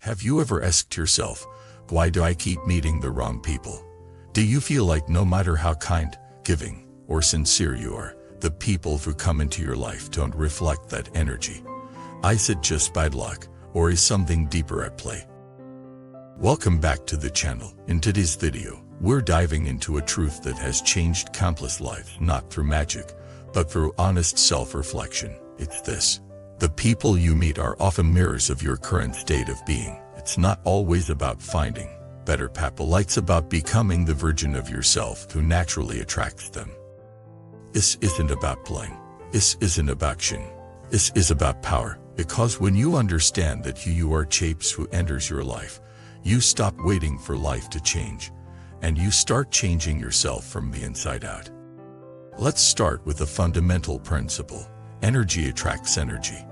Have you ever asked yourself, why do I keep meeting the wrong people? Do you feel like no matter how kind, giving, or sincere you are, the people who come into your life don't reflect that energy? Is it just bad luck, or is something deeper at play? Welcome back to the channel. In today's video, we're diving into a truth that has changed countless lives, not through magic, but through honest self-reflection. It's this: the people you meet are often mirrors of your current state of being. It's not always about finding better people, it's about becoming the version of yourself who naturally attracts them. This isn't about playing. This isn't about action. This is about power. Because when you understand that who you are shapes who enters your life, you stop waiting for life to change, and you start changing yourself from the inside out. Let's start with a fundamental principle. Energy attracts energy.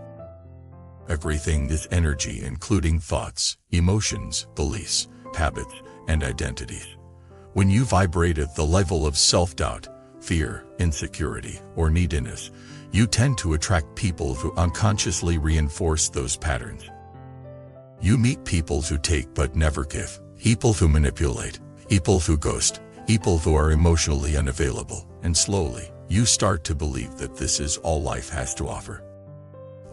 Everything is energy, including thoughts, emotions, beliefs, habits, and identities. When you vibrate at the level of self-doubt, fear, insecurity, or neediness, you tend to attract people who unconsciously reinforce those patterns. You meet people who take but never give, people who manipulate, people who ghost, people who are emotionally unavailable, and slowly, you start to believe that this is all life has to offer.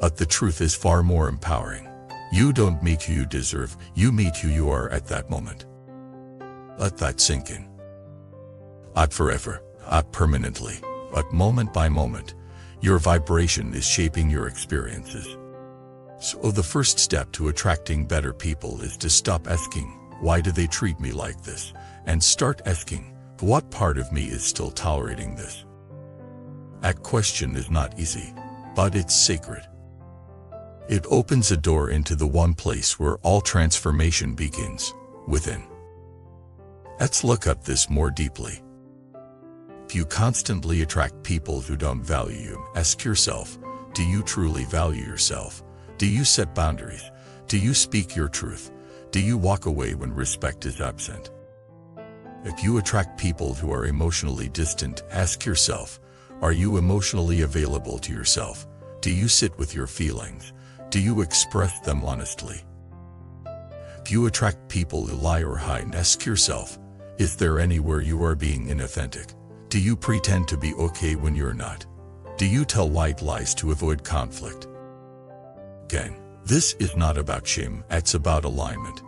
But the truth is far more empowering. You don't meet who you deserve, you meet who you are at that moment. Let that sink in. Not forever, not permanently, but moment by moment, your vibration is shaping your experiences. So the first step to attracting better people is to stop asking, why do they treat me like this? And start asking, what part of me is still tolerating this? That question is not easy, but it's sacred. It opens a door into the one place where all transformation begins, within. Let's look at this more deeply. If you constantly attract people who don't value you, ask yourself, do you truly value yourself? Do you set boundaries? Do you speak your truth? Do you walk away when respect is absent? If you attract people who are emotionally distant, ask yourself, are you emotionally available to yourself? Do you sit with your feelings? Do you express them honestly? If you attract people who lie or hide, ask yourself, is there anywhere you are being inauthentic? Do you pretend to be okay when you're not? Do you tell white lies to avoid conflict? Again, this is not about shame, it's about alignment.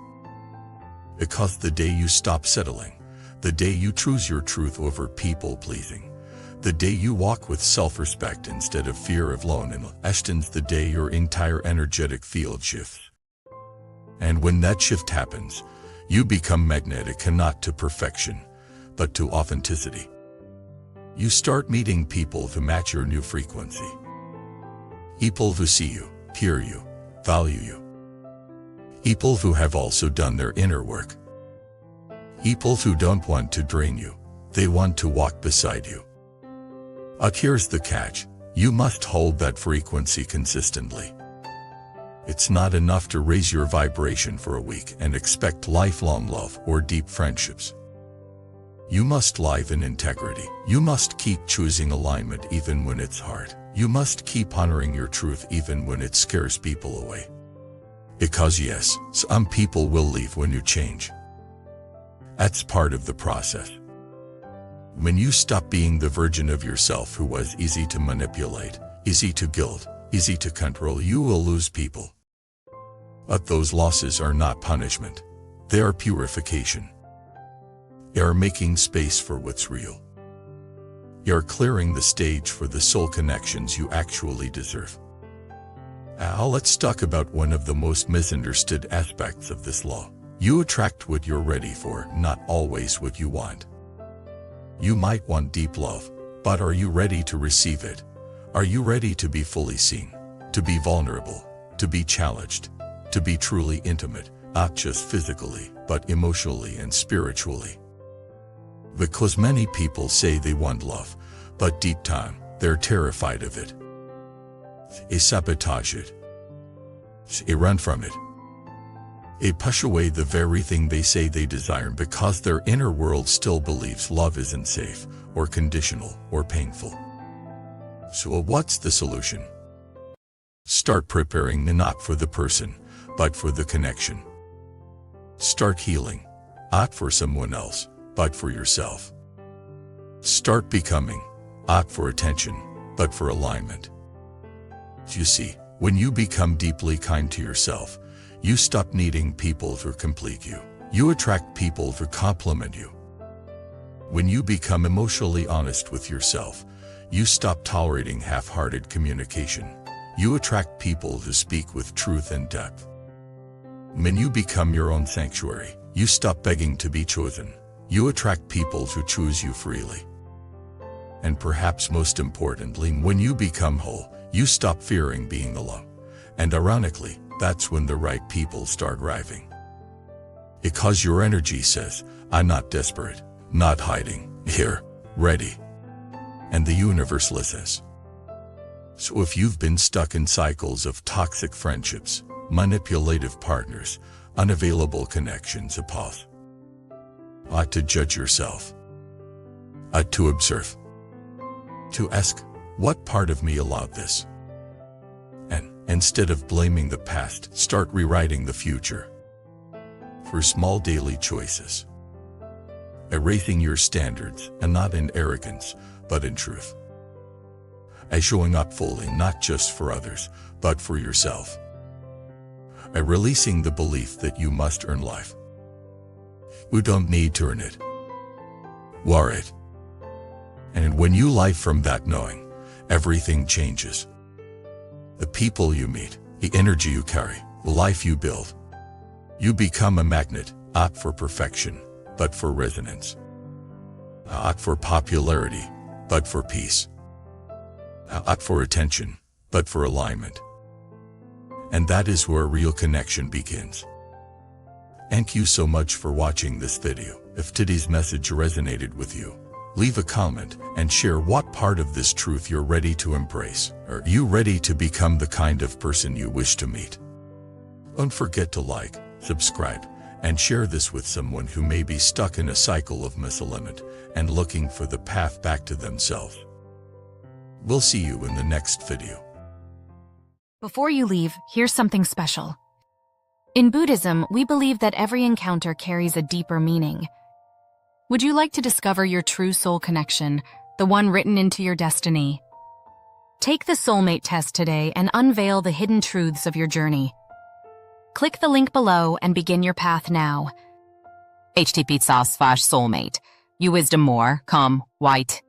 Because the day you stop settling, the day you choose your truth over people-pleasing, the day you walk with self-respect instead of fear of loneliness, the day your entire energetic field shifts. And when that shift happens, you become magnetic, and not to perfection, but to authenticity. You start meeting people who match your new frequency. People who see you, hear you, value you. People who have also done their inner work. People who don't want to drain you, they want to walk beside you. But here's the catch, you must hold that frequency consistently. It's not enough to raise your vibration for a week and expect lifelong love or deep friendships. You must live in integrity. You must keep choosing alignment even when it's hard. You must keep honoring your truth even when it scares people away. Because yes, some people will leave when you change. That's part of the process. When you stop being the version of yourself who was easy to manipulate, easy to guilt, easy to control, you will lose people. But those losses are not punishment. They are purification. They are making space for what's real. You are clearing the stage for the soul connections you actually deserve. Now let's talk about one of the most misunderstood aspects of this law. You attract what you're ready for, not always what you want. You might want deep love, but are you ready to receive it? Are you ready to be fully seen, to be vulnerable, to be challenged, to be truly intimate, not just physically, but emotionally and spiritually? Because many people say they want love, but deep down, they're terrified of it. They sabotage it. They run from it. They push away the very thing they say they desire because their inner world still believes love isn't safe, or conditional, or painful. So what's the solution? Start preparing not for the person, but for the connection. Start healing, not for someone else, but for yourself. Start becoming, not for attention, but for alignment. You see, when you become deeply kind to yourself, you stop needing people to complete you. You attract people to compliment you. When you become emotionally honest with yourself, you stop tolerating half-hearted communication. You attract people who speak with truth and depth. When you become your own sanctuary, you stop begging to be chosen. You attract people who choose you freely. And perhaps most importantly, when you become whole, you stop fearing being alone. And ironically, that's when the right people start arriving. Because your energy says, I'm not desperate, not hiding, here, ready. And the universe listens. So if you've been stuck in cycles of toxic friendships, manipulative partners, unavailable connections, pause. Ought to judge yourself. Ought to observe. To ask, what part of me allowed this? And instead of blaming the past, start rewriting the future. For small daily choices. Erasing your standards, and not in arrogance, but in truth. As showing up fully not just for others, but for yourself. Releasing the belief that you must earn life. You don't need to earn it. You are it. And when you live from that knowing, everything changes. The people you meet, the energy you carry, the life you build. You become a magnet, not for perfection, but for resonance. Not for popularity, but for peace. Not for attention, but for alignment. And that is where real connection begins. Thank you so much for watching this video. If today's message resonated with you, leave a comment and share what part of this truth you're ready to embrace. Are you ready to become the kind of person you wish to meet? Don't forget to like, subscribe, and share this with someone who may be stuck in a cycle of misalignment and looking for the path back to themselves. We'll see you in the next video. Before you leave, here's something special. In Buddhism, we believe that every encounter carries a deeper meaning. Would you like to discover your true soul connection, the one written into your destiny? Take the Soulmate Test today and unveil the hidden truths of your journey. Click the link below and begin your path now. http://soulmate. You wisdom more, come, white.